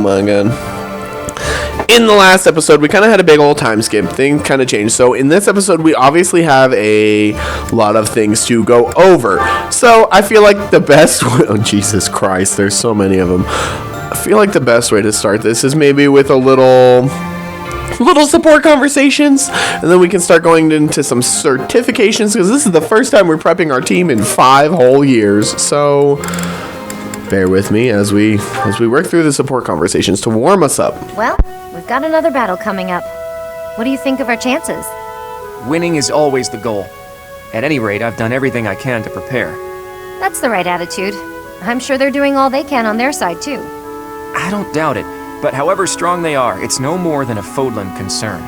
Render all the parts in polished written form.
my god. In the last episode, we kind of had a big old time skip. Things kind of changed. So in this episode, we obviously have a lot of things to go over. So I feel like the best... Oh, Jesus Christ. There's so many of them. I feel like the best way to start this is maybe with a little support conversations, and then we can start going into some certifications, because this is the first time we're prepping our team in 5 whole years. So bear with me as we work through the support conversations to warm us up. Well, we've got another battle coming up. What do you think of our chances? Winning is always the goal. At any rate, I've done everything I can to prepare. That's the right attitude. I'm sure they're doing all they can on their side, too. I don't doubt it, but however strong they are, it's no more than a Fodlan concern.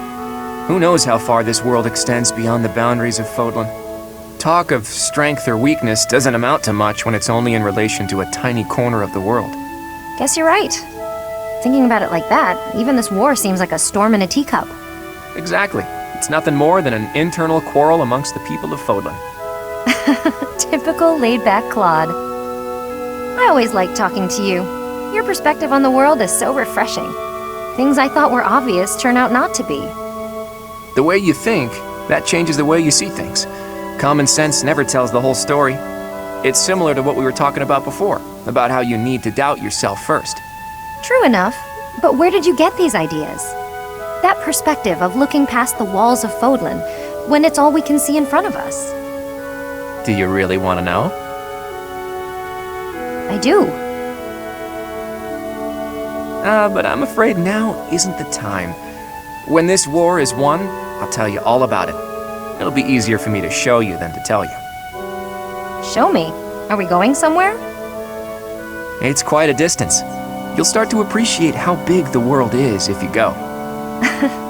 Who knows how far this world extends beyond the boundaries of Fodlan? Talk of strength or weakness doesn't amount to much when it's only in relation to a tiny corner of the world. Guess you're right. Thinking about it like that, even this war seems like a storm in a teacup. Exactly. It's nothing more than an internal quarrel amongst the people of Fodlan. Typical laid-back Claude. I always like talking to you. Your perspective on the world is so refreshing. Things I thought were obvious turn out not to be. The way you think, that changes the way you see things. Common sense never tells the whole story. It's similar to what we were talking about before, about how you need to doubt yourself first. True enough, but where did you get these ideas? That perspective of looking past the walls of Fodlan, when it's all we can see in front of us. Do you really want to know? I do. But I'm afraid now isn't the time. When this war is won, I'll tell you all about it. It'll be easier for me to show you than to tell you. Show me. Are we going somewhere? It's quite a distance. You'll start to appreciate how big the world is if you go.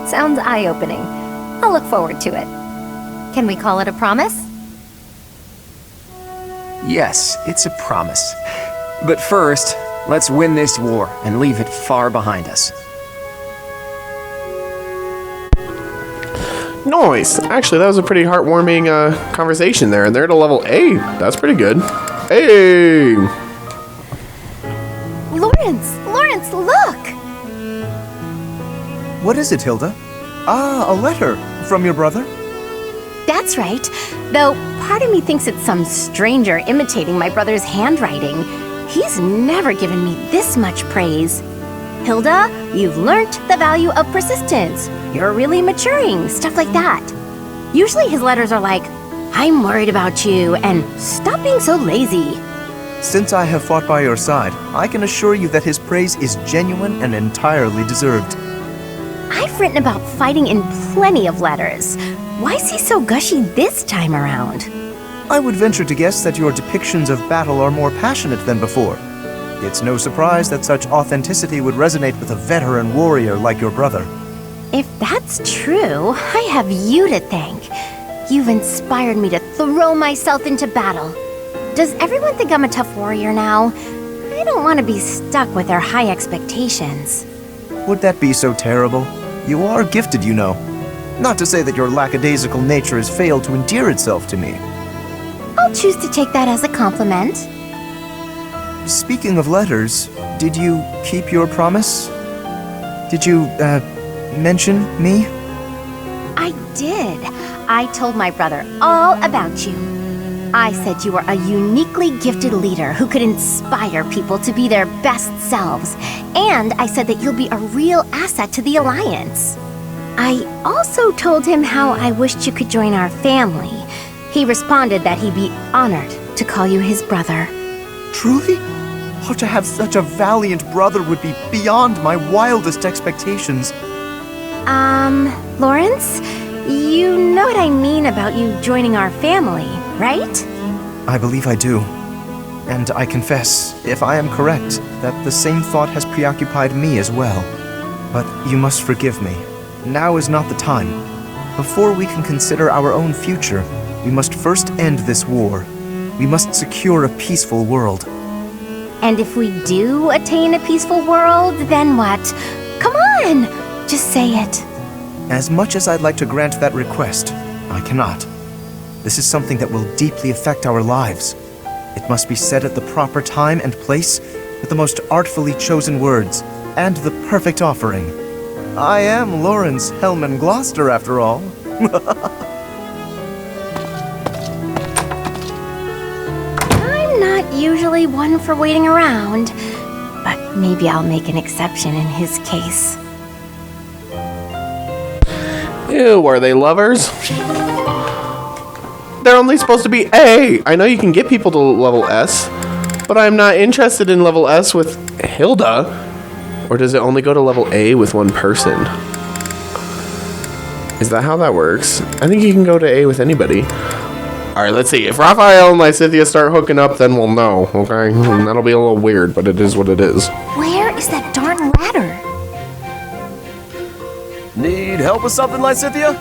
Sounds eye-opening. I'll look forward to it. Can we call it a promise? Yes, it's a promise. But first, let's win this war and leave it far behind us. Nice. Actually, that was a pretty heartwarming conversation there. And they're at a level A. That's pretty good. Hey! Lawrence, look! What is it, Hilda? Ah, a letter from your brother? That's right. Though part of me thinks it's some stranger imitating my brother's handwriting. He's never given me this much praise. Hilda, you've learnt the value of persistence. You're really maturing, stuff like that. Usually his letters are like, I'm worried about you, and stop being so lazy. Since I have fought by your side, I can assure you that his praise is genuine and entirely deserved. I've written about fighting in plenty of letters. Why is he so gushy this time around? I would venture to guess that your depictions of battle are more passionate than before. It's no surprise that such authenticity would resonate with a veteran warrior like your brother. If that's true, I have you to thank. You've inspired me to throw myself into battle. Does everyone think I'm a tough warrior now? I don't want to be stuck with their high expectations. Would that be so terrible? You are gifted, you know. Not to say that your lackadaisical nature has failed to endear itself to me. I'll choose to take that as a compliment. Speaking of letters, did you keep your promise? Did you, mention me? I did. I told my brother all about you. I said you were a uniquely gifted leader who could inspire people to be their best selves. And I said that you'll be a real asset to the Alliance. I also told him how I wished you could join our family. He responded that he'd be honored to call you his brother. Truly? Oh, to have such a valiant brother would be beyond my wildest expectations. Lawrence? You know what I mean about you joining our family, right? I believe I do. And I confess, if I am correct, that the same thought has preoccupied me as well. But you must forgive me. Now is not the time. Before we can consider our own future, we must first end this war. We must secure a peaceful world. And if we do attain a peaceful world, then what? Come on! Just say it. As much as I'd like to grant that request, I cannot. This is something that will deeply affect our lives. It must be said at the proper time and place with the most artfully chosen words. and the perfect offering. I am Lawrence Hellman Gloucester, after all. I'm not usually one for waiting around, but maybe I'll make an exception in his case. Ew, are they lovers? They're only supposed to be A. I know you can get people to level S, but I'm not interested in level S with Hilda. Or does it only go to level A with one person? Is that how that works? I think you can go to A with anybody. Alright, let's see. If Raphael and Lysithea start hooking up, then we'll know, okay? That'll be a little weird, but it is what it is. Where is that darn ladder? Need help with something, Lysithea?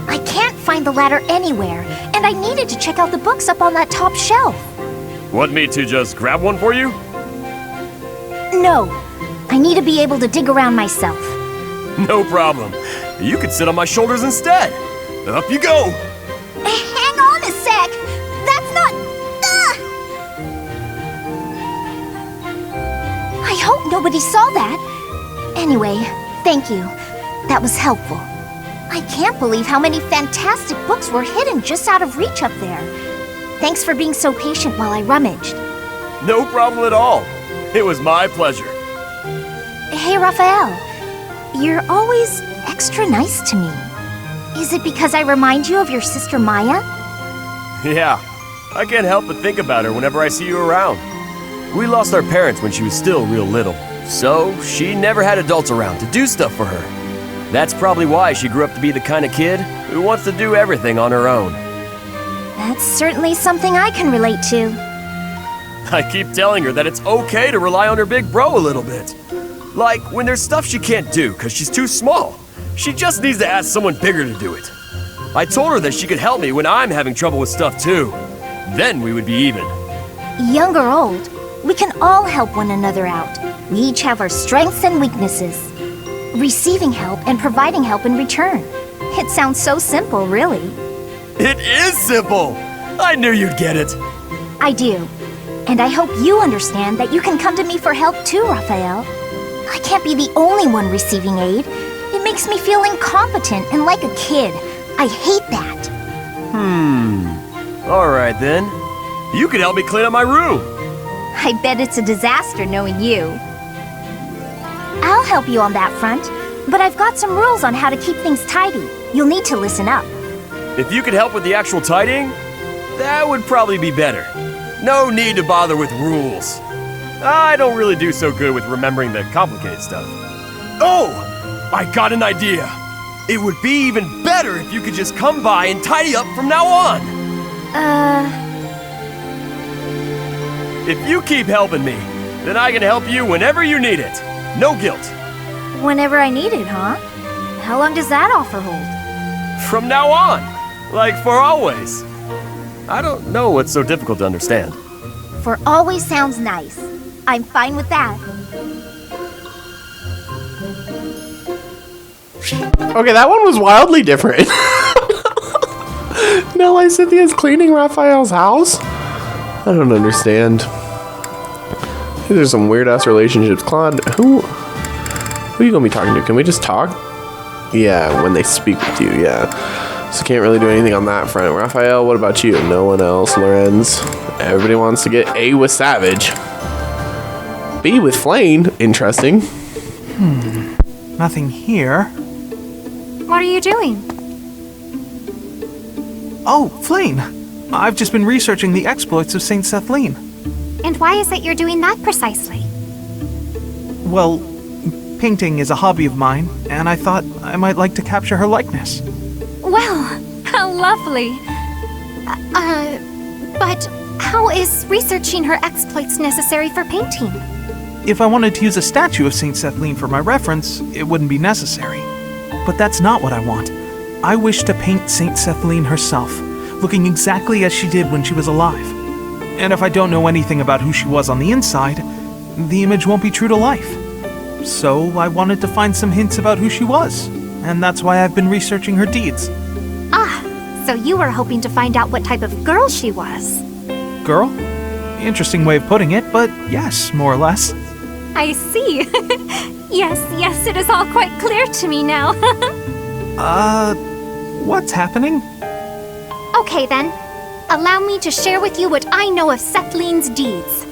I can't find the ladder anywhere, and I needed to check out the books up on that top shelf. Want me to just grab one for you? No, I need to be able to dig around myself. No problem. You could sit on my shoulders instead. Up you go. Hang on a sec! That's not... I hope nobody saw that. Anyway, thank you. That was helpful. I can't believe how many fantastic books were hidden just out of reach up there. Thanks for being so patient while I rummaged. No problem at all. It was my pleasure. Hey, Raphael. You're always extra nice to me. Is it because I remind you of your sister Maya? Yeah, I can't help but think about her whenever I see you around. We lost our parents when she was still real little, so she never had adults around to do stuff for her. That's probably why she grew up to be the kind of kid who wants to do everything on her own. That's certainly something I can relate to. I keep telling her that it's okay to rely on her big bro a little bit. Like, when there's stuff she can't do because she's too small. She just needs to ask someone bigger to do it. I told her that she could help me when I'm having trouble with stuff too. Then we would be even. Young or old, we can all help one another out. We each have our strengths and weaknesses. Receiving help and providing help in return. It sounds so simple, really. It is simple! I knew you'd get it. I do. And I hope you understand that you can come to me for help too, Raphael. I can't be the only one receiving aid. It makes me feel incompetent and like a kid. I hate that. Alright then. You could help me clean up my room. I bet it's a disaster knowing you. I'll help you on that front, but I've got some rules on how to keep things tidy. You'll need to listen up. If you could help with the actual tidying, that would probably be better. No need to bother with rules. I don't really do so good with remembering the complicated stuff. Oh! I got an idea! It would be even better if you could just come by and tidy up from now on! If you keep helping me, then I can help you whenever you need it. No guilt. Whenever I need it, huh? How long does that offer hold? From now on. Like for always. I don't know what's so difficult to understand. For always sounds nice. I'm fine with that. Okay, that one was wildly different. Now Lysithea's cleaning Raphael's house? I don't understand. These are some weird-ass relationships. Claude, who are you gonna be talking to? Can we just talk? Yeah, when they speak with you, yeah. So can't really do anything on that front. Raphael, what about you? No one else. Lorenz. Everybody wants to get A with Savage. B with Flane. Interesting. Nothing here. What are you doing? Oh, Flane! I've just been researching the exploits of Saint Sethlene. And why is it you're doing that precisely? Well, painting is a hobby of mine, and I thought I might like to capture her likeness. Well, how lovely. But how is researching her exploits necessary for painting? If I wanted to use a statue of Saint Sethlene for my reference, it wouldn't be necessary. But that's not what I want. I wish to paint Saint Sethlene herself, looking exactly as she did when she was alive. And if I don't know anything about who she was on the inside, the image won't be true to life. So I wanted to find some hints about who she was, and that's why I've been researching her deeds. Ah, so you were hoping to find out what type of girl she was. Girl? Interesting way of putting it, but yes, more or less. I see. Yes, it is all quite clear to me now. What's happening? Okay then. Allow me to share with you what I know of Sethleen's deeds.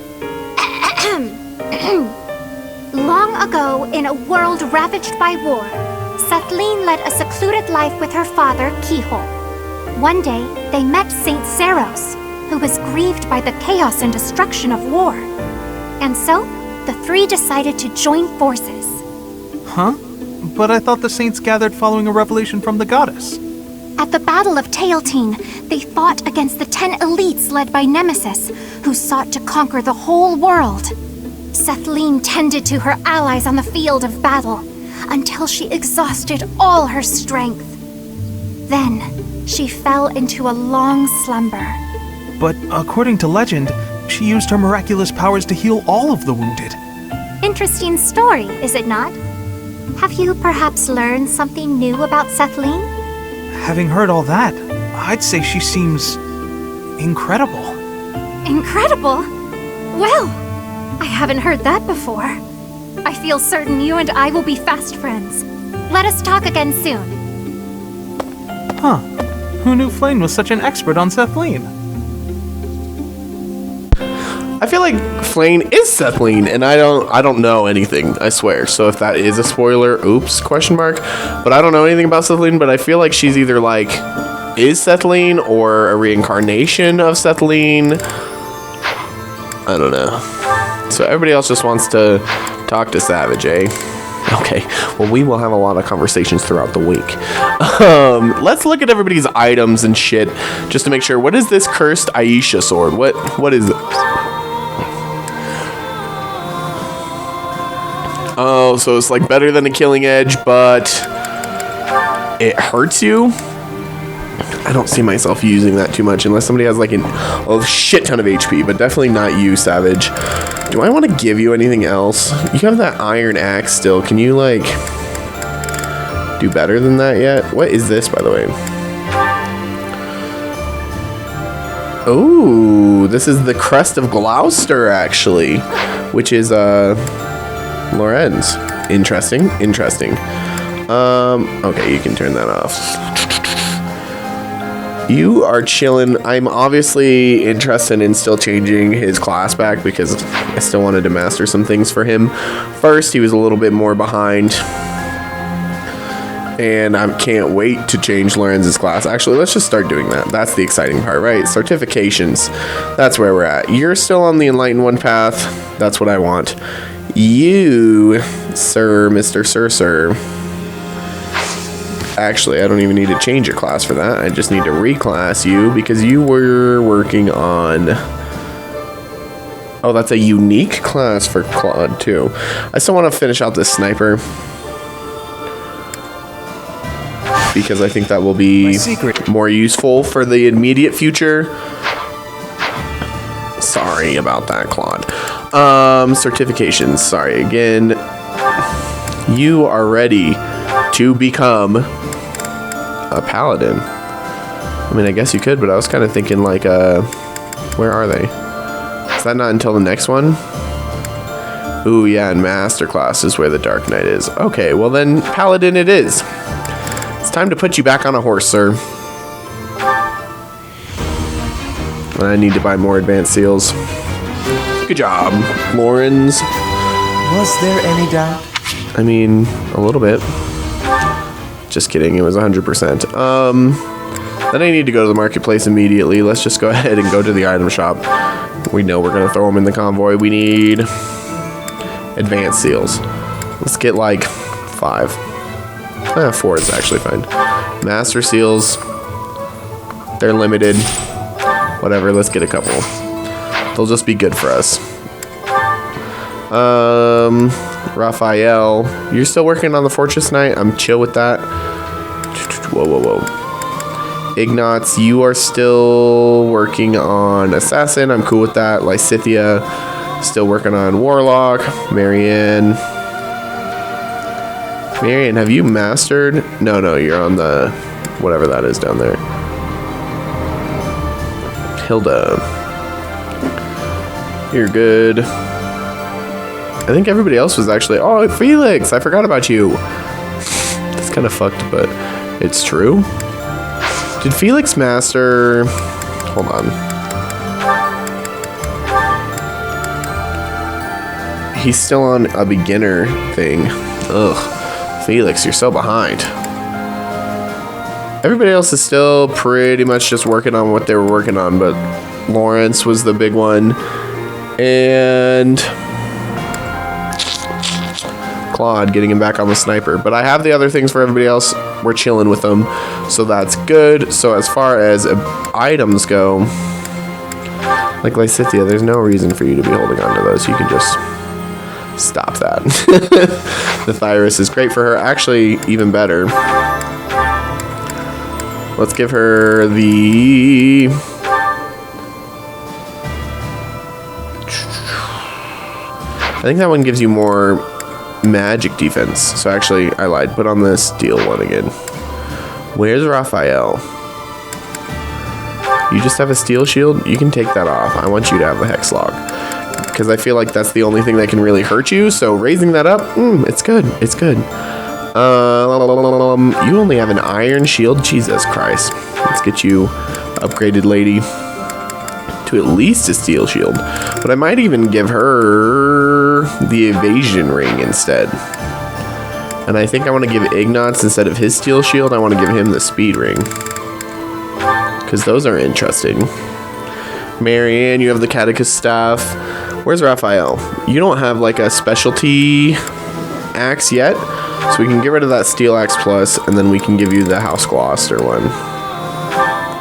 Long ago, in a world ravaged by war, Setleen led a secluded life with her father, Keyhole. One day, they met Saint Zeros, who was grieved by the chaos and destruction of war. And so, the three decided to join forces. Huh? But I thought the saints gathered following a revelation from the goddess. At the Battle of Tailteen, they fought against the 10 elites led by Nemesis, who sought to conquer the whole world. Setleen tended to her allies on the field of battle, until she exhausted all her strength. Then, she fell into a long slumber. But according to legend, she used her miraculous powers to heal all of the wounded. Interesting story, is it not? Have you perhaps learned something new about Setleen? Having heard all that, I'd say she seems incredible. Incredible? Well, I haven't heard that before. I feel certain you and I will be fast friends. Let us talk again soon. Huh. Who knew Flame was such an expert on Setleen? I feel like Flane is Setleen, and I don't know anything, I swear. So if that is a spoiler, oops, question mark. But I don't know anything about Setleen, but I feel like she's either like, is Setleen, or a reincarnation of Setleen. I don't know. So everybody else just wants to talk to Savage, eh? Okay, well, we will have a lot of conversations throughout the week. Let's look at everybody's items and shit, just to make sure. What is this cursed Aisha sword? What is this? Oh, so it's like better than a killing edge, but it hurts you? I don't see myself using that too much unless somebody has like a shit ton of HP, but definitely not you, Savage. Do I want to give you anything else? You have that iron axe still. Can you like do better than that yet? What is this, by the way? Oh, this is the Crest of Gloucester, actually, which is Lorenz. Interesting. Okay, you can turn that off. You are chilling. I'm obviously interested in still changing his class back because I still wanted to master some things for him. First, he was a little bit more behind. And I can't wait to change Lorenz's class. Actually, let's just start doing that. That's the exciting part, right? Certifications. That's where we're at. You're still on the Enlightened One path. That's what I want. You, sir, Mr. Sir. Actually, I don't even need to change your class for that. I just need to reclass you because you were working on... Oh, that's a unique class for Claude, too. I still want to finish out this sniper, because I think that will be more useful for the immediate future. Sorry about that, Claude. Certifications. Sorry again. You are ready to become a paladin. I mean, I guess you could, but I was kind of thinking like, where are they? Is that not until the next one? Ooh, yeah, and Masterclass is where the Dark Knight is. Okay, well then, paladin it is. It's time to put you back on a horse, sir. I need to buy more advanced seals. Good job, Lawrence. Was there any doubt? I mean, a little bit. Just kidding, it was 100%. Then I need to go to the marketplace immediately. Let's just go ahead and go to the item shop. We know we're gonna throw them in the convoy. We need advanced seals. Let's get like 5. 4 is actually fine. Master seals. They're limited. Whatever, let's get a couple. They'll just be good for us. Raphael, you're still working on the Fortress Knight? I'm chill with that. Whoa. Ignatz, you are still working on Assassin. I'm cool with that. Lysithia, still working on Warlock. Marianne, have you mastered? No, you're on the whatever that is down there. Hilda, you're good. I think everybody else was actually... Oh, Felix, I forgot about you. It's kind of fucked, but it's true. Did Felix master... Hold on. He's still on a beginner thing. Ugh. Felix, you're so behind. Everybody else is still pretty much just working on what they were working on, but Lawrence was the big one. And Claude, getting him back on the sniper. But I have the other things for everybody else. We're chilling with them, so that's good. So as far as items go, like Lysithea, there's no reason for you to be holding on to those. You can just stop that. The Thyrus is great for her. Actually, even better. Let's give her the... I think that one gives you more magic defense. So actually, I lied. Put on the steel one again. Where's Raphael? You just have a steel shield? You can take that off. I want you to have the Hex Log. Because I feel like that's the only thing that can really hurt you. So raising that up, it's good. It's good. You only have an iron shield? Jesus Christ. Let's get you upgraded, lady, to at least a steel shield. But I might even give her the evasion ring instead. And I think I want to give Ignatz, instead of his steel shield, I want to give him the speed ring. Because those are interesting. Marianne, you have the Catechist staff. Where's Raphael? You don't have like a specialty axe yet. So we can get rid of that steel axe plus, and then we can give you the House Gloucester one.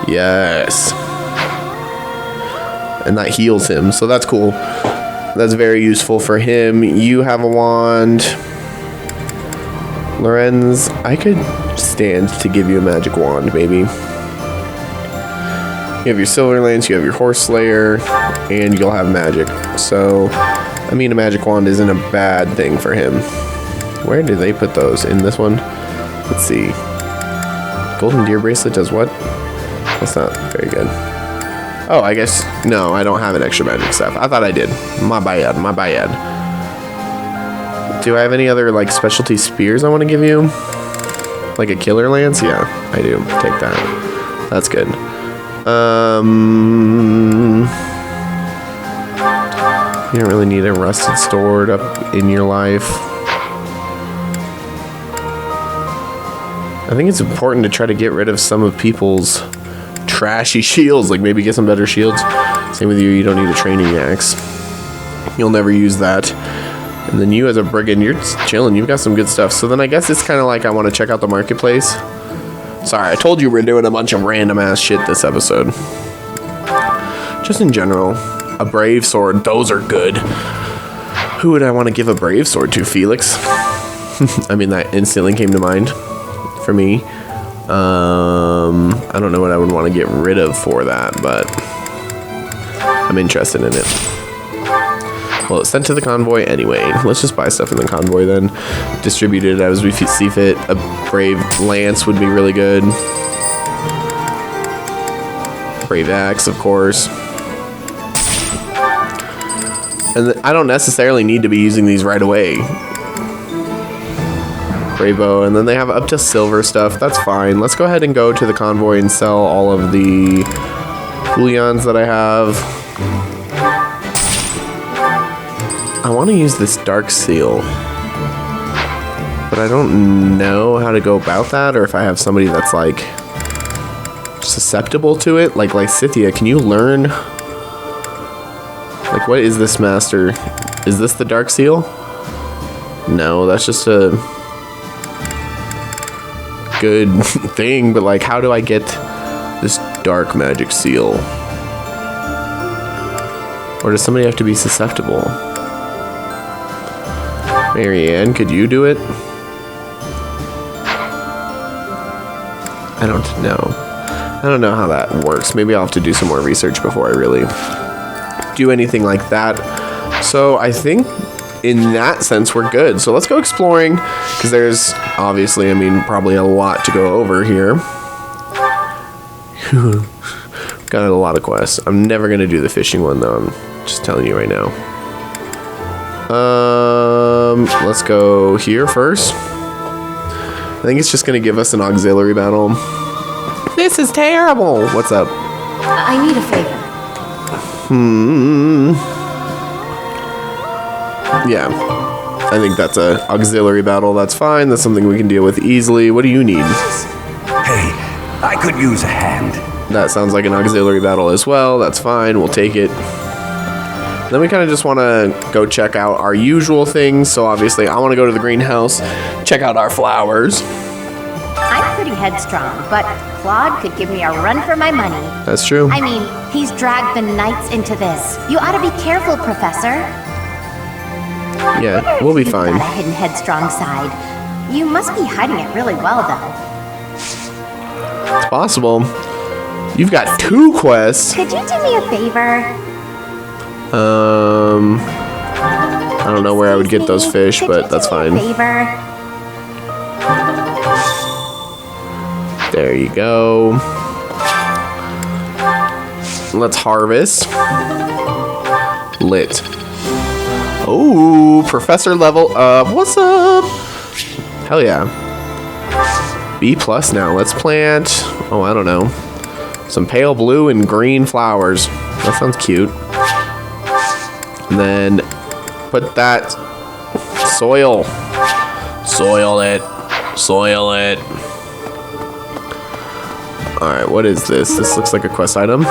Yes. And that heals him, so that's cool. That's very useful for him. You have a wand. Lorenz, I could stand to give you a magic wand, maybe. You have your Silver Lance, you have your Horse Slayer, and you'll have magic. So, I mean, a magic wand isn't a bad thing for him. Where did they put those? In this one? Let's see. Golden Deer Bracelet does what? That's not very good. Oh, I guess... No, I don't have an extra magic staff. I thought I did. My bad. My bad. Do I have any other, like, specialty spears I want to give you? Like a Killer Lance? Yeah, I do. Take that. That's good. You don't really need a rusted sword up in your life. I think it's important to try to get rid of some of people's trashy shields, like maybe get some better shields. Same with you, you don't need a training axe. You'll never use that. And then you as a brigand, you're just chilling, you've got some good stuff. So then I guess it's kind of like I want to check out the marketplace. Sorry, I told you we're doing a bunch of random ass shit this episode. Just in general, a brave sword, those are good. Who would I want to give a brave sword to? Felix? I mean, that instantly came to mind. For me, I don't know what I would want to get rid of for that, but I'm interested in it. Well, it's sent to the convoy anyway. Let's just buy stuff in the convoy then. Distribute it as we see fit. A brave lance would be really good. Brave axe, of course. And I don't necessarily need to be using these right away. Bravo, and then they have up to silver stuff. That's fine. Let's go ahead and go to the convoy and sell all of the Julians that I have. I want to use this dark seal, but I don't know how to go about that, or if I have somebody that's like susceptible to it. Like Lysithea, can you learn? Like, what is this master? Is this the dark seal? No, that's just a good thing, but like, how do I get this dark magic seal? Or does somebody have to be susceptible? Marianne, could you do it? I don't know. I don't know how that works. Maybe I'll have to do some more research before I really do anything like that. So I think in that sense, we're good. So let's go exploring, because there's obviously, I mean, probably a lot to go over here. Got a lot of quests. I'm never going to do the fishing one, though. I'm just telling you right now. Let's go here first. I think it's just gonna give us an auxiliary battle. This is terrible. What's up? I need a favor. Yeah. I think that's a auxiliary battle. That's fine. That's something we can deal with easily. What do you need? Hey, I could use a hand. That sounds like an auxiliary battle as well. That's fine. We'll take it. Then we kind of just want to go check out our usual things. So obviously I want to go to the greenhouse, check out our flowers. I'm pretty headstrong, but Claude could give me a run for my money. That's true. I mean, he's dragged the knights into this. You ought to be careful, Professor. Yeah, we'll be fine. You've got a hidden headstrong side. You must be hiding it really well, though. It's possible. You've got 2 quests. Could you do me a favor? I don't know where I would get those fish, but that's fine. Favor? There you go. Let's harvest. Lit. Oh, professor level up. What's up? Hell yeah. B+ now. Let's plant, oh, I don't know, some pale blue and green flowers. That sounds cute. And then put that soil. Soil it. Soil it. Alright, what is this? This looks like a quest item.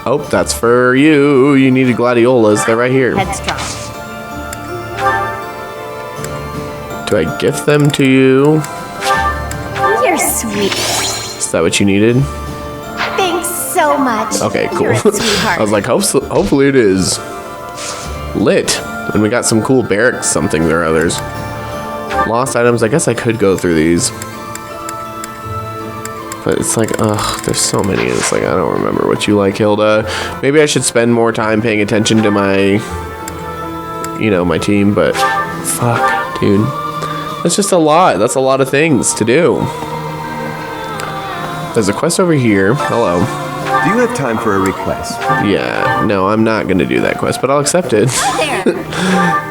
Oh, that's for you. You needed gladiolas. They're right here. Headstrong. Do I gift them to you? You're sweet. Is that what you needed? Thanks so much. Okay, cool. You're a sweetheart. I was like, hopefully it is. Lit. And we got some cool barracks something or others. Lost items. I guess I could go through these. But it's like, ugh, there's so many. It's like, I don't remember what you like, Hilda. Maybe I should spend more time paying attention to my, my team, but fuck, dude. That's just a lot. That's a lot of things to do. There's a quest over here. Hello. Do you have time for a request? Yeah, no, I'm not going to do that quest, but I'll accept it.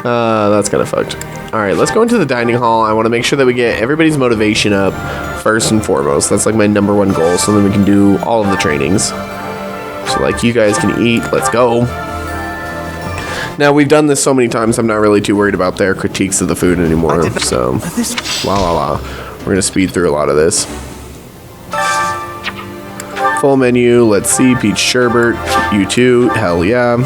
That's kind of fucked. All right, let's go into the dining hall. I want to make sure that we get everybody's motivation up first and foremost. That's like my #1 goal, so then we can do all of the trainings. So like you guys can eat. Let's go. Now, we've done this so many times, I'm not really too worried about their critiques of the food anymore. So, we're going to speed through a lot of this. Full menu, let's see, peach sherbet, you too, hell yeah.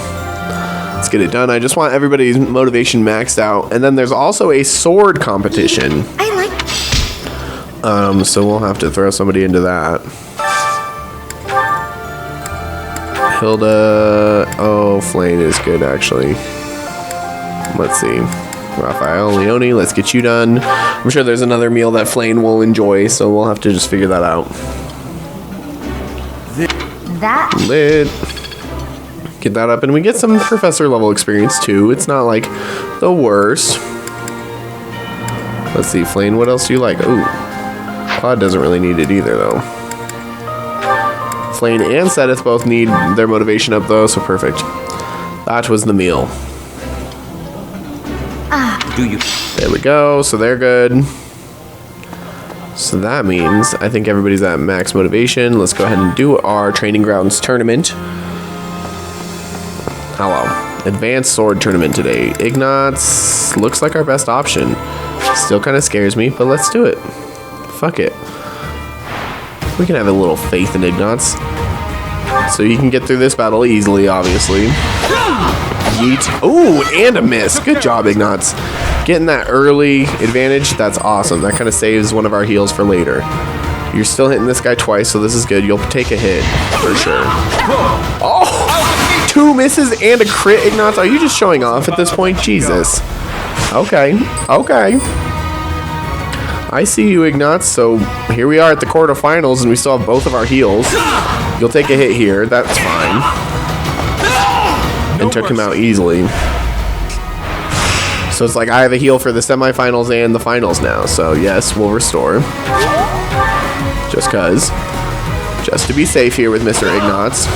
Let's get it done. I just want everybody's motivation maxed out. And then there's also a sword competition. I like. So we'll have to throw somebody into that. Hilda, oh, Flane is good actually. Let's see. Raphael, Leone, let's get you done. I'm sure there's another meal that Flane will enjoy, so we'll have to just figure that out. That. Lit. Get that up, and we get some professor level experience too. It's not like the worst. Let's see, Flane, what else do you like? Ooh, Claude doesn't really need it either though. Flane and Sedith both need their motivation up though, so perfect. That was the meal. There we go, so they're good. So that means I think everybody's at max motivation. Let's go ahead and do our training grounds tournament. Hello. Advanced sword tournament today. Ignatz looks like our best option. Still kind of scares me, but let's do it. Fuck it. We can have a little faith in Ignatz. So you can get through this battle easily, obviously. Yeet. Ooh, and a miss. Good job, Ignatz. Getting that early advantage, that's awesome. That kind of saves one of our heals for later. You're still hitting this guy twice, so this is good. You'll take a hit, for sure. Oh! 2 misses and a crit, Ignatz. Are you just showing off at this point? Jesus. Okay. Okay. I see you, Ignatz. So here we are at the quarterfinals, and we still have both of our heals. You'll take a hit here. That's fine. And took him out easily. So it's like I have a heal for the semifinals and the finals now. So yes, we'll restore. Just cause. Just to be safe here with Mr. Ignatz.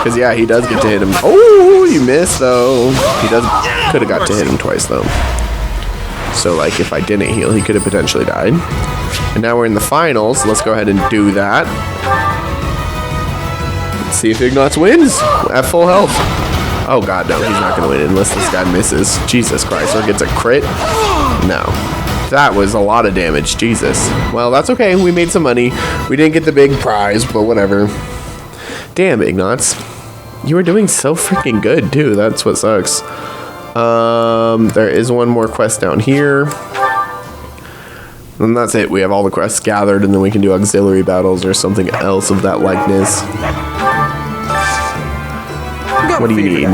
Because, yeah, he does get to hit him. Oh, you missed, though. He could have got to hit him twice, though. So, like, if I didn't heal, he could have potentially died. And now we're in the finals. Let's go ahead and do that. Let's see if Ignatz wins at full health. Oh, God, no. He's not going to win unless this guy misses. Jesus Christ. Or gets a crit. No. That was a lot of damage. Jesus. Well, that's okay. We made some money. We didn't get the big prize, but whatever. Damn, Ignatz. You were doing so freaking good, too. That's what sucks. There is one more quest down here. And that's it. We have all the quests gathered, and then we can do auxiliary battles or something else of that likeness. What do you need?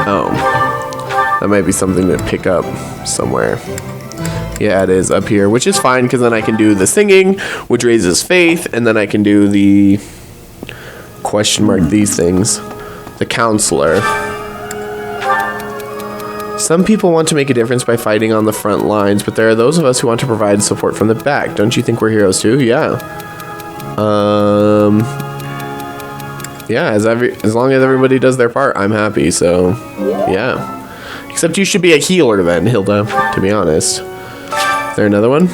Oh. That might be something to pick up somewhere. Yeah, it is up here, which is fine, because then I can do the singing, which raises faith, and then I can do the question mark these things. The counselor. Some people want to make a difference by fighting on the front lines, but there are those of us who want to provide support from the back. Don't you think we're heroes too? Yeah. Yeah, as long as everybody does their part, I'm happy, so yeah. Except you should be a healer then, Hilda, to be honest. Is there another one?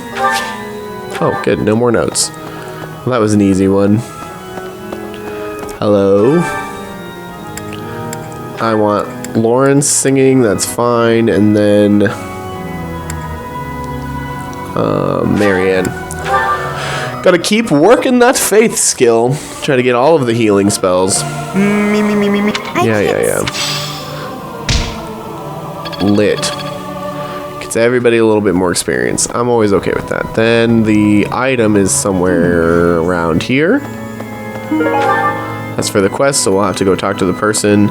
Oh, good, no more notes. Well, that was an easy one. Hello? I want Lawrence singing, that's fine, and then Marianne. Gotta keep working that faith skill. Try to get all of the healing spells. Yeah. Lit. Gets everybody a little bit more experience. I'm always okay with that. Then the item is somewhere around here. That's for the quest, so we'll have to go talk to the person.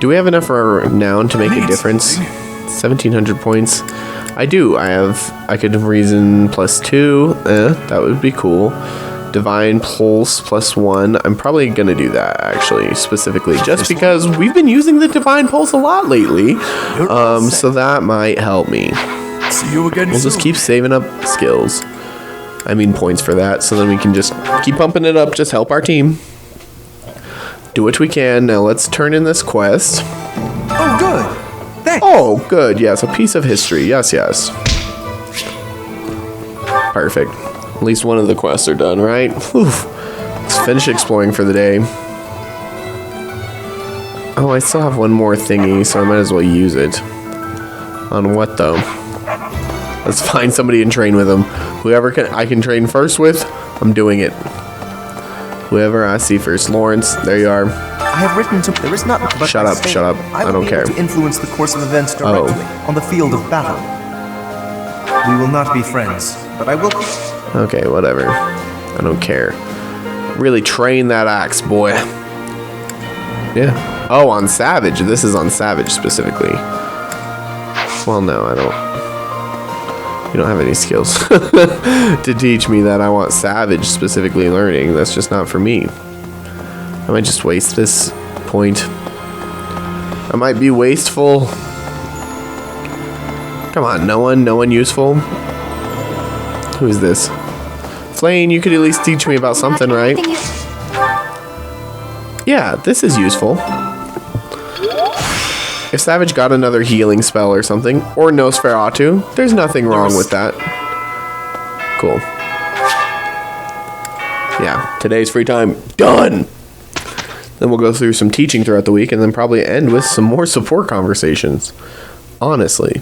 Do we have enough for a noun to make a difference? 1,700 points. I do. I could reason +2. That would be cool. Divine Pulse +1. I'm probably going to do that, actually, specifically, just because we've been using the Divine Pulse a lot lately. So that might help me. See you again. We'll just keep saving up skills. I mean points for that, so then we can just keep pumping it up, just help our team. Do what we can. Now let's turn in this quest. Oh, good. Thanks. Oh, good. Yes, a piece of history. Yes. Perfect. At least one of the quests are done, right? Oof. Let's finish exploring for the day. Oh, I still have one more thingy, so I might as well use it. On what, though? Let's find somebody and train with them. Whoever I can train first with, I'm doing it. Whoever I see first. Lawrence, there you are. I have written to... There is not... But Shut up. I don't care. To influence the course of events directly on the field of battle. We will not be friends, but I will... Okay, whatever. I don't care. Really train that axe, boy. Yeah. Oh, on Savage. This is on Savage specifically. Well, no, I don't. You don't have any skills to teach me that I want Savage specifically learning. That's just not for me. I might just waste this point. I might be wasteful. Come on, no one useful? Who is this? Flane, you could at least teach me about something, right? Yeah, this is useful. If Savage got another healing spell or something, or Nosferatu, there's nothing wrong with that. Cool. Yeah, today's free time. Done! Then we'll go through some teaching throughout the week and then probably end with some more support conversations. Honestly.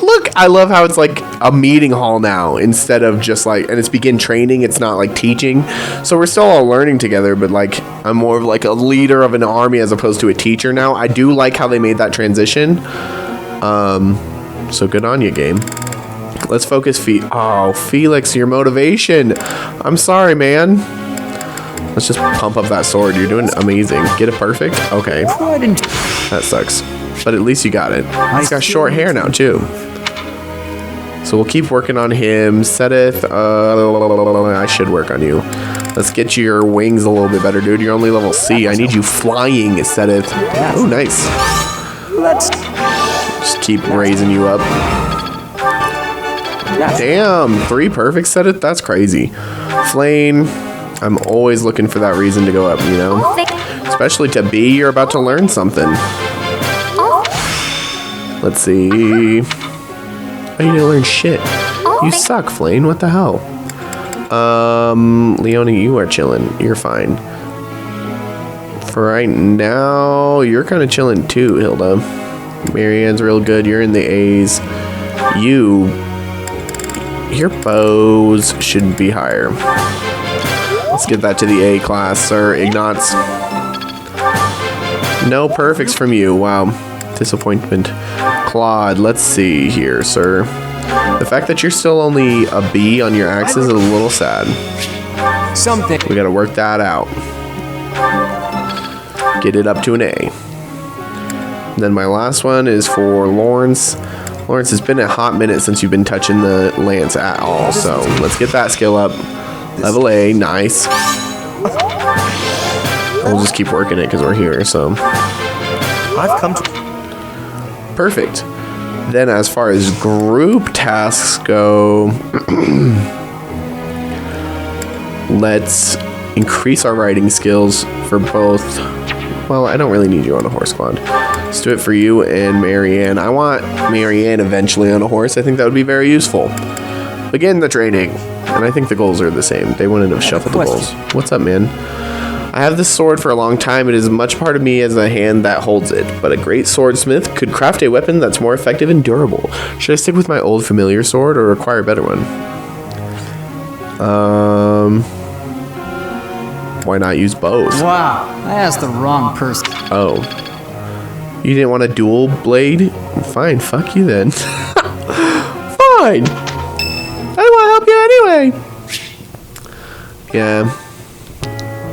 Look, I love how it's like a meeting hall now instead of just like, and it's begin training, it's not like teaching. So we're still all learning together, but like I'm more of like a leader of an army as opposed to a teacher now. I do like how they made that transition. So good on you, game. Let's focus Oh, Felix, your motivation. I'm sorry, man. Let's just pump up that sword. You're doing amazing. Get it perfect? Okay. That sucks. But at least you got it. He's got short hair now, too. So we'll keep working on him. Sedith, I should work on you. Let's get your wings a little bit better, dude. You're only level C. I need you flying, Sedith. Oh, nice. Just keep raising you up. Damn, 3 perfect Sedith? That's crazy. Flayn, I'm always looking for that reason to go up, you know? Especially to B, you're about to learn something. Let's see. Oh, you didn't learn shit. You suck, Flayn. What the hell? Leonie, you are chilling. You're fine. For right now, you're kind of chilling too, Hilda. Marianne's real good. You're in the A's. Your bows should be higher. Let's give that to the A class, sir. Ignatz. No perfects from you. Wow. Disappointment. Claude, let's see here, sir. The fact that you're still only a B on your axis is a little sad. Something. We gotta work that out. Get it up to an A. And then my last one is for Lawrence. Lawrence, it's been a hot minute since you've been touching the lance at all, so let's get that skill up. Level A, nice. We'll just keep working it because we're here, so. I've come to... Perfect. Then as far as group tasks go, let's increase our riding skills for both. Well, I don't really need you on a horse squad. Let's do it for you and Marianne. I want Marianne eventually on a horse. I think that would be very useful. Begin the training. And I think the goals are the same. They wanted to shuffle the goals. What's up, man? I have this sword for a long time. It is much part of me as a hand that holds it. But a great swordsmith could craft a weapon that's more effective and durable. Should I stick with my old familiar sword or acquire a better one? Why not use both? Wow, I asked the wrong person. Oh. You didn't want a dual blade? Fine, fuck you then. Fine. I want to help you anyway. Yeah.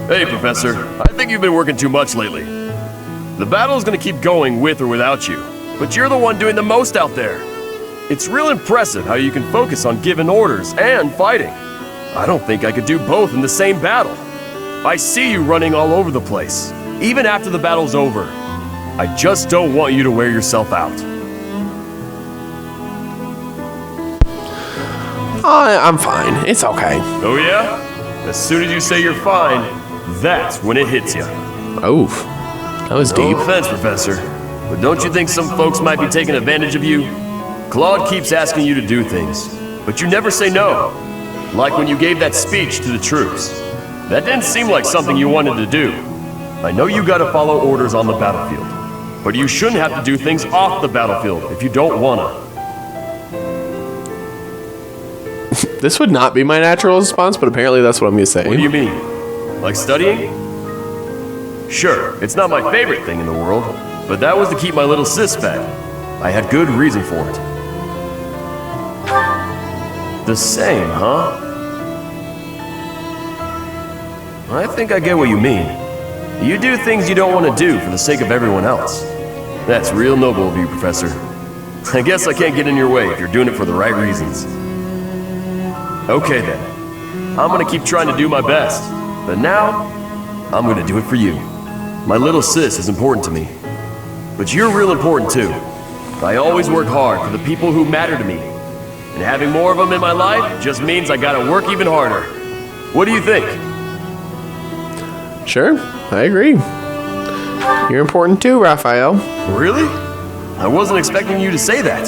Hey, Professor. I think you've been working too much lately. The battle is going to keep going with or without you, but you're the one doing the most out there. It's real impressive how you can focus on giving orders and fighting. I don't think I could do both in the same battle. I see you running all over the place, even after the battle's over. I just don't want you to wear yourself out. I'm fine. It's okay. Oh yeah? As soon as you say you're fine, that's when it hits you. Oof. That was deep. No offense, Professor, but don't you think some folks might be taking advantage of you? Claude keeps asking you to do things, but you never say no. Like when you gave that speech to the troops. That didn't seem like something you wanted to do. I know you gotta follow orders on the battlefield, but you shouldn't have to do things off the battlefield if you don't wanna. This would not be my natural response, but apparently that's what I'm gonna say. What do you mean? Like studying? Sure, it's not my favorite thing in the world, but that was to keep my little sis fed. I had good reason for it. The same, huh? I think I get what you mean. You do things you don't want to do for the sake of everyone else. That's real noble of you, Professor. I guess I can't get in your way if you're doing it for the right reasons. Okay then. I'm gonna keep trying to do my best. But now, I'm gonna do it for you. My little sis is important to me. But you're real important too. I always work hard for the people who matter to me. And having more of them in my life just means I gotta work even harder. What do you think? Sure, I agree. You're important too, Raphael. Really? I wasn't expecting you to say that.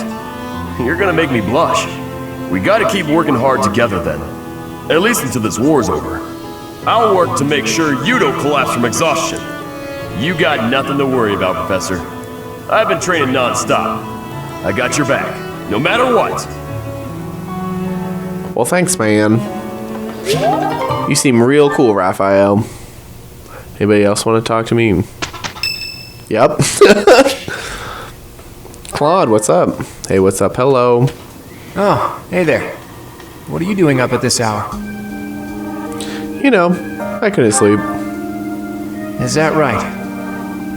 You're gonna make me blush. We gotta keep working hard together then. At least until this war's over. I'll work to make sure you don't collapse from exhaustion. You got nothing to worry about, Professor. I've been training non-stop. I got your back, no matter what. Well, thanks, man. You seem real cool, Raphael. Anybody else want to talk to me? Yep. Claude, what's up? Hey, what's up? Hello. Oh, hey there. What are you doing up at this hour? You know, I couldn't sleep. Is that right?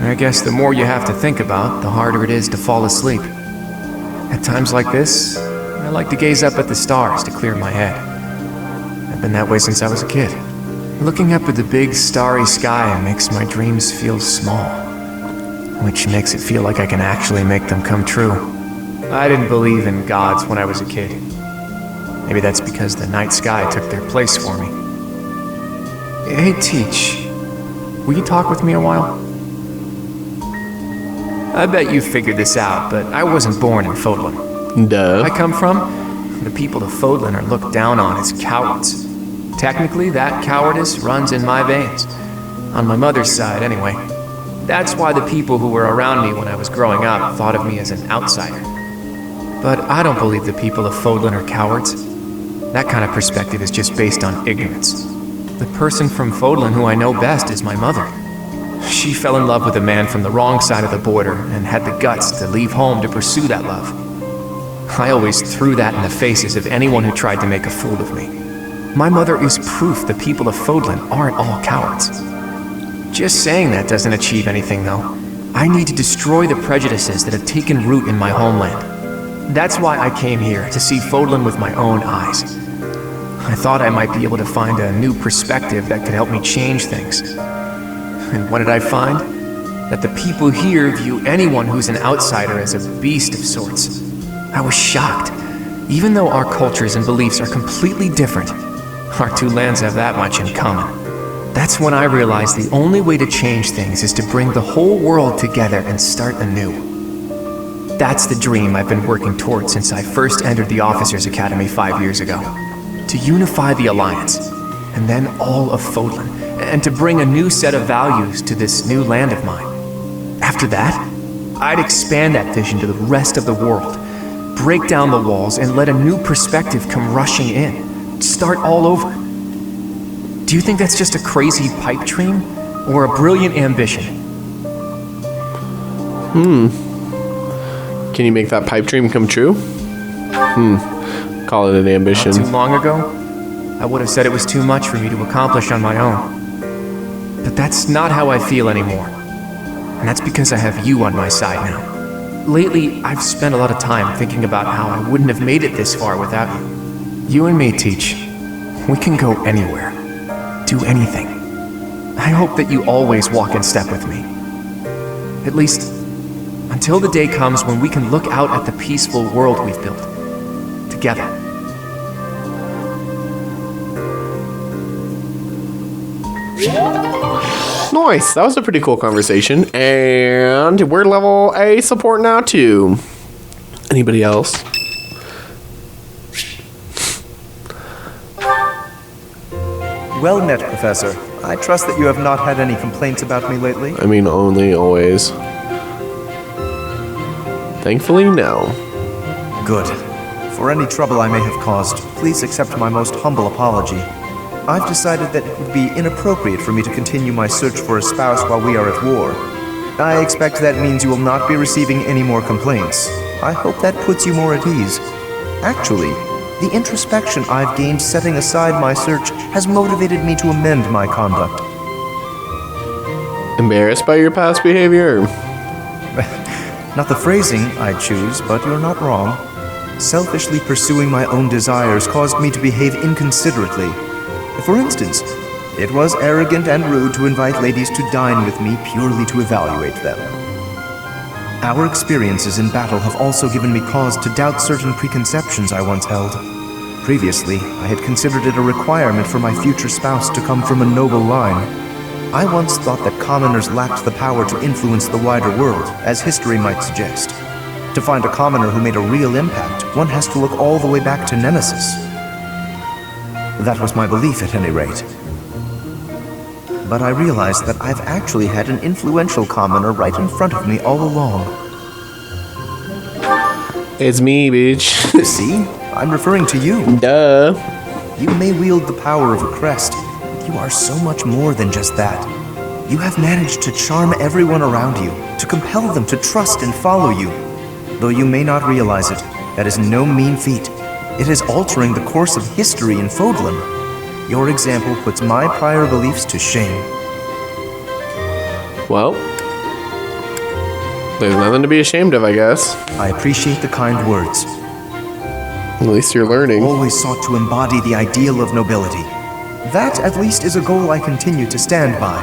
I guess the more you have to think about, the harder it is to fall asleep. At times like this, I like to gaze up at the stars to clear my head. I've been that way since I was a kid. Looking up at the big starry sky makes my dreams feel small, which makes it feel like I can actually make them come true. I didn't believe in gods when I was a kid. Maybe that's because the night sky took their place for me. Hey, Teach. Will you talk with me a while? I bet you figured this out, but I wasn't born in Fodlan. Duh. I come from, the people of Fodlan are looked down on as cowards. Technically, that cowardice runs in my veins. On my mother's side, anyway. That's why the people who were around me when I was growing up thought of me as an outsider. But I don't believe the people of Fodlan are cowards. That kind of perspective is just based on ignorance. The person from Fodlan who I know best is my mother. She fell in love with a man from the wrong side of the border and had the guts to leave home to pursue that love. I always threw that in the faces of anyone who tried to make a fool of me. My mother is proof the people of Fodlan aren't all cowards. Just saying that doesn't achieve anything, though. I need to destroy the prejudices that have taken root in my homeland. That's why I came here, to see Fodlan with my own eyes. I thought I might be able to find a new perspective that could help me change things. And what did I find? That the people here view anyone who's an outsider as a beast of sorts. I was shocked. Even though our cultures and beliefs are completely different, our two lands have that much in common. That's when I realized the only way to change things is to bring the whole world together and start anew. That's the dream I've been working towards since I first entered the Officers Academy 5 years ago. To unify the Alliance, and then all of Fodlan, and to bring a new set of values to this new land of mine. After that, I'd expand that vision to the rest of the world, break down the walls, and let a new perspective come rushing in. Start all over. Do you think that's just a crazy pipe dream, or a brilliant ambition? Can you make that pipe dream come true? Call it an ambition. Not too long ago, I would have said it was too much for me to accomplish on my own. But that's not how I feel anymore. And that's because I have you on my side now. Lately, I've spent a lot of time thinking about how I wouldn't have made it this far without you. You and me, Teach. We can go anywhere. Do anything. I hope that you always walk in step with me. At least, until the day comes when we can look out at the peaceful world we've built. Together. Nice. That was a pretty cool conversation. And we're level A support now, too. Anybody else? Well met, Professor. I trust that you have not had any complaints about me lately. I mean, only, always. Thankfully, no. Good. For any trouble I may have caused, please accept my most humble apology. I've decided that it would be inappropriate for me to continue my search for a spouse while we are at war. I expect that means you will not be receiving any more complaints. I hope that puts you more at ease. Actually, the introspection I've gained setting aside my search has motivated me to amend my conduct. Embarrassed by your past behavior? Not the phrasing I choose, but you're not wrong. Selfishly pursuing my own desires caused me to behave inconsiderately. For instance, it was arrogant and rude to invite ladies to dine with me purely to evaluate them. Our experiences in battle have also given me cause to doubt certain preconceptions I once held. Previously, I had considered it a requirement for my future spouse to come from a noble line. I once thought that commoners lacked the power to influence the wider world, as history might suggest. To find a commoner who made a real impact, one has to look all the way back to Nemesis. That was my belief, at any rate. But I realized that I've actually had an influential commoner right in front of me all along. It's me, bitch. See? I'm referring to you. Duh. You may wield the power of a crest, but you are so much more than just that. You have managed to charm everyone around you, to compel them to trust and follow you. Though you may not realize it, that is no mean feat. It is altering the course of history in Fodlan. Your example puts my prior beliefs to shame. Well, there's nothing to be ashamed of, I guess. I appreciate the kind words. At least you're learning. Always sought to embody the ideal of nobility. That, at least, is a goal I continue to stand by.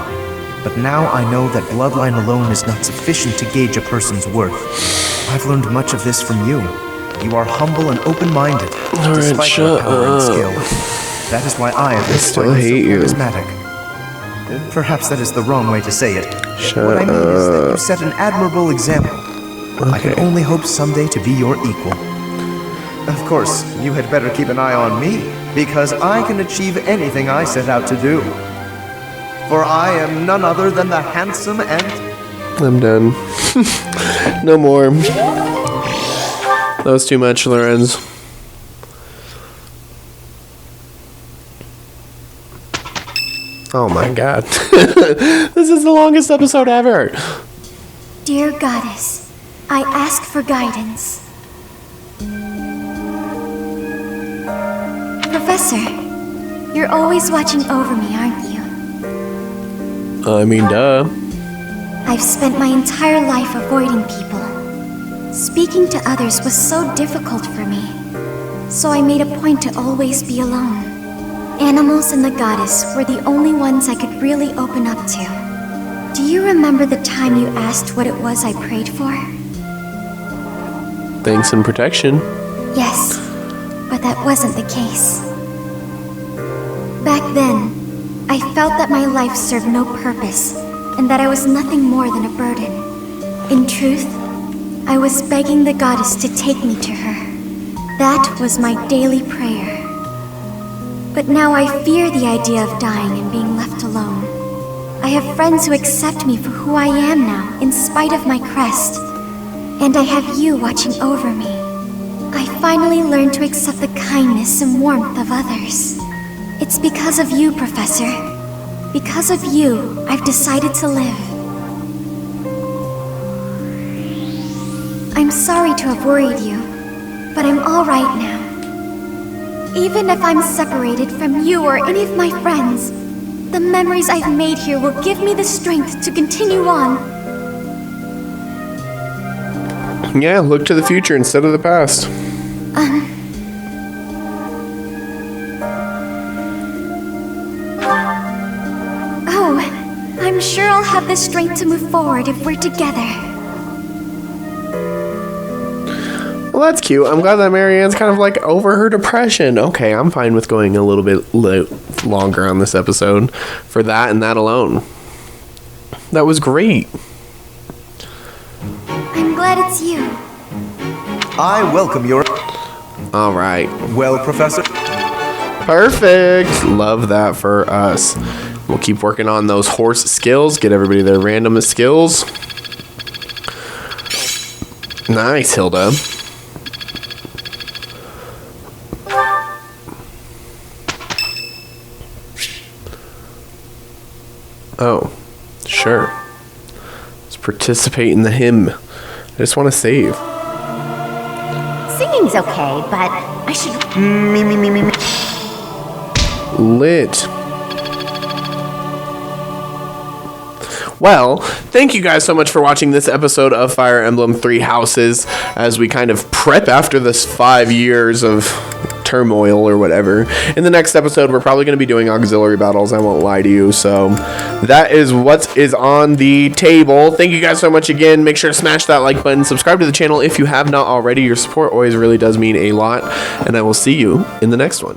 But now I know that bloodline alone is not sufficient to gauge a person's worth. I've learned much of this from you. You are humble and open-minded, despite your power and skill. That is why I have been so charismatic. Perhaps that is the wrong way to say it. Shut What I mean is that you up. set an admirable example. I can Okay. only hope someday to be your equal. Of course, you had better keep an eye on me, because I can achieve anything I set out to do. For I am none other than the handsome and... I'm done. No more. That was too much, Lorenz. Oh my god. This is the longest episode ever. Dear Goddess, I ask for guidance. Professor, you're always watching over me, aren't you? I mean, duh. I've spent my entire life avoiding people. Speaking to others was so difficult for me, so I made a point to always be alone. Animals and the goddess were the only ones I could really open up to. Do you remember the time you asked what it was I prayed for? Thanks and protection. Yes, but that wasn't the case. Back then, I felt that my life served no purpose, and that I was nothing more than a burden. In truth, I was begging the goddess to take me to her. That was my daily prayer. But now I fear the idea of dying and being left alone. I have friends who accept me for who I am now, in spite of my crest. And I have you watching over me. I finally learned to accept the kindness and warmth of others. It's because of you, Professor. Because of you, I've decided to live. I'm sorry to have worried you, but I'm all right now. Even if I'm separated from you or any of my friends, the memories I've made here will give me the strength to continue on. Yeah, look to the future instead of the past. Oh, I'm sure I'll have the strength to move forward if we're together. Well, that's cute. I'm glad that Marianne's kind of like over her depression. Okay, I'm fine with going a little bit longer on this episode for that and that alone. That was great. I'm glad it's you. I welcome your... All right. Well, Professor? Perfect. Love that for us. We'll keep working on those horse skills. Get everybody their random skills. Nice, Hilda. Oh, sure. Let's participate in the hymn. I just want to save. Singing's okay, but I should... Lit. Well, thank you guys so much for watching this episode of Fire Emblem Three Houses as we kind of prep after this 5 years of turmoil or whatever. In the next episode, we're probably going to be doing auxiliary battles, I won't lie to you. So that is what is on the table. Thank you guys so much again. Make sure to smash that like button. Subscribe to the channel if you have not already. Your support always really does mean a lot. And I will see you in the next one.